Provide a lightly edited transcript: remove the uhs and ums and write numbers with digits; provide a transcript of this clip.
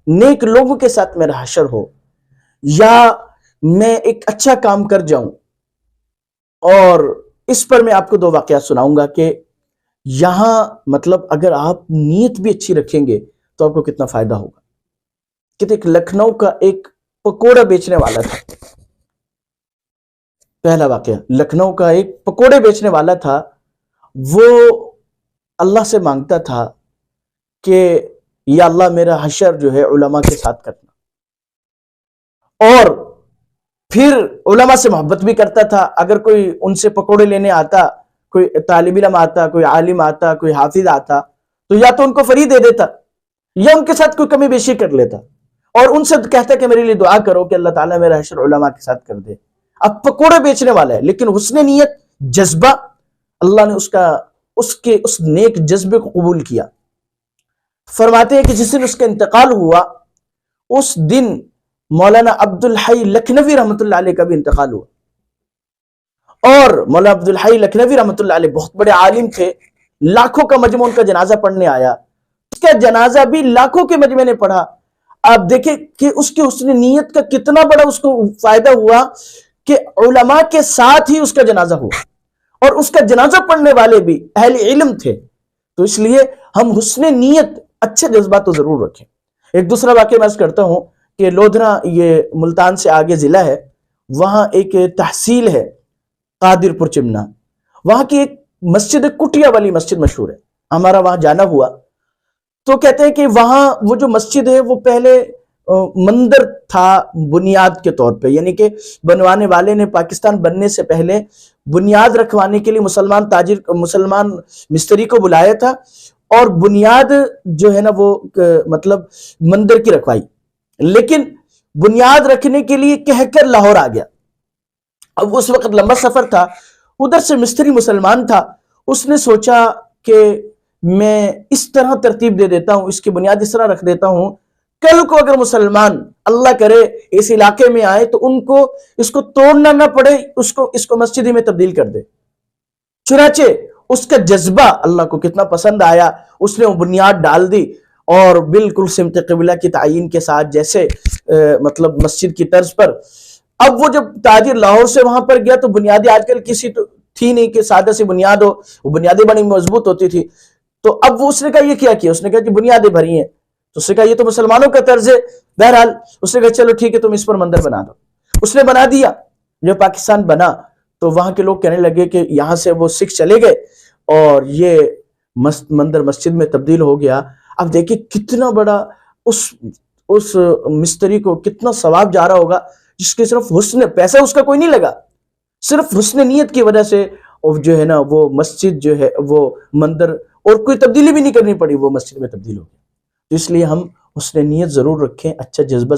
نیک لوگوں کے ساتھ میرا حشر ہو، یا میں ایک اچھا کام کر جاؤں۔ اور اس پر میں آپ کو 2 واقعات سناؤں گا کہ یہاں مطلب اگر آپ نیت بھی اچھی رکھیں گے تو آپ کو کتنا فائدہ ہوگا۔ کہ ایک لکھنؤ کا ایک پکوڑا بیچنے والا تھا۔ پہلا واقعہ، لکھنؤ کا ایک پکوڑے بیچنے والا تھا، وہ اللہ سے مانگتا تھا کہ یا اللہ میرا حشر جو ہے علماء کے ساتھ کرنا، اور پھر علماء سے محبت بھی کرتا تھا۔ اگر کوئی ان سے پکوڑے لینے آتا، کوئی طالب علم آتا، کوئی عالم آتا، کوئی حافظ آتا، تو یا تو ان کو فری دے دیتا یا ان کے ساتھ کوئی کمی بیشی کر لیتا، اور ان سے کہتا کہ میرے لیے دعا کرو کہ اللہ تعالیٰ میرا حشر علماء کے ساتھ کر دے۔ اب پکوڑے بیچنے والا ہے، لیکن حسن نیت، جذبہ، اللہ نے اس نیک جذبے کو قبول کیا۔ فرماتے ہیں کہ جس دن اس کا انتقال ہوا، اس دن مولانا عبدالحی لکھنوی رحمۃ اللہ علیہ کا بھی انتقال ہوا۔ اور مولانا عبدالحی لکھنوی رحمۃ اللہ علیہ بہت بڑے عالم تھے، لاکھوں کا مجمع ان کا جنازہ پڑھنے آیا، اس کا جنازہ بھی لاکھوں کے مجمع نے پڑھا۔ آپ دیکھیں کہ اس کی حسن نیت کا کتنا بڑا اس کو فائدہ ہوا کہ علماء کے ساتھ ہی اس کا جنازہ ہوا، اور اس کا جنازہ پڑھنے والے بھی اہل علم تھے۔ تو اس لیے ہم حسن نیت، اچھے جذبات تو ضرور رکھیں۔ ایک دوسرا واقعہ میں عرض کرتا ہوں کہ لودھنا، یہ ملتان سے آگے ضلع ہے، وہاں ایک تحصیل ہے قادر پور چمنا، وہاں کی ایک مسجد کٹیا والی مسجد مشہور ہے، ہمارا وہاں جانا ہوا تو کہتے ہیں کہ وہاں وہ جو مسجد ہے وہ پہلے مندر تھا بنیاد کے طور پہ، یعنی کہ بنوانے والے نے پاکستان بننے سے پہلے بنیاد رکھوانے کے لیے مسلمان مستری کو بلایا تھا، اور بنیاد جو ہے نا وہ مطلب مندر کی رکھوائی، لیکن بنیاد رکھنے کے لیے کہہ کر لاہور آ گیا۔ اب اس وقت لمبا سفر تھا، ادھر سے مستری مسلمان تھا، اس نے سوچا کہ میں اس طرح ترتیب دے دیتا ہوں، اس کی بنیاد اس طرح رکھ دیتا ہوں، کل کو اگر مسلمان اللہ کرے اس علاقے میں آئے تو ان کو اس کو توڑنا نہ پڑے، اس کو مسجد میں تبدیل کر دے۔ چنانچہ اس کا جذبہ اللہ کو کتنا پسند آیا، اس نے وہ بنیاد ڈال دی، اور بالکل سمت قبلہ کی تعین کے ساتھ، جیسے مطلب مسجد کی طرز پر۔ اب وہ جب تاجر لاہور سے وہاں پر گیا تو بنیادیں آج کل کسی تو تھی نہیں کہ سادہ سی بنیاد ہو، وہ بنیادیں بڑی مضبوط ہوتی تھی۔ تو اب وہ اس نے کہا یہ کیا اس نے کہا کہ بنیادیں بھری ہیں، تو اس نے کہا یہ تو مسلمانوں کا طرز ہے۔ بہرحال اس نے کہا چلو ٹھیک ہے، تم اس پر مندر بنا دو۔ اس نے بنا دیا۔ جب پاکستان بنا تو وہاں کے لوگ کہنے لگے کہ یہاں سے وہ سکھ چلے گئے اور یہ مندر مسجد میں تبدیل ہو گیا۔ اب دیکھیں کتنا بڑا اس مستری کو کتنا ثواب جا رہا ہوگا، جس کے صرف پیسہ اس کا کوئی نہیں لگا، صرف حسن نیت کی وجہ سے جو ہے نا وہ مسجد جو ہے وہ مندر، اور کوئی تبدیلی بھی نہیں کرنی پڑی، وہ مسجد میں تبدیل ہو گئی۔ تو اس لیے ہم حسن نیت ضرور رکھیں، اچھا جذبہ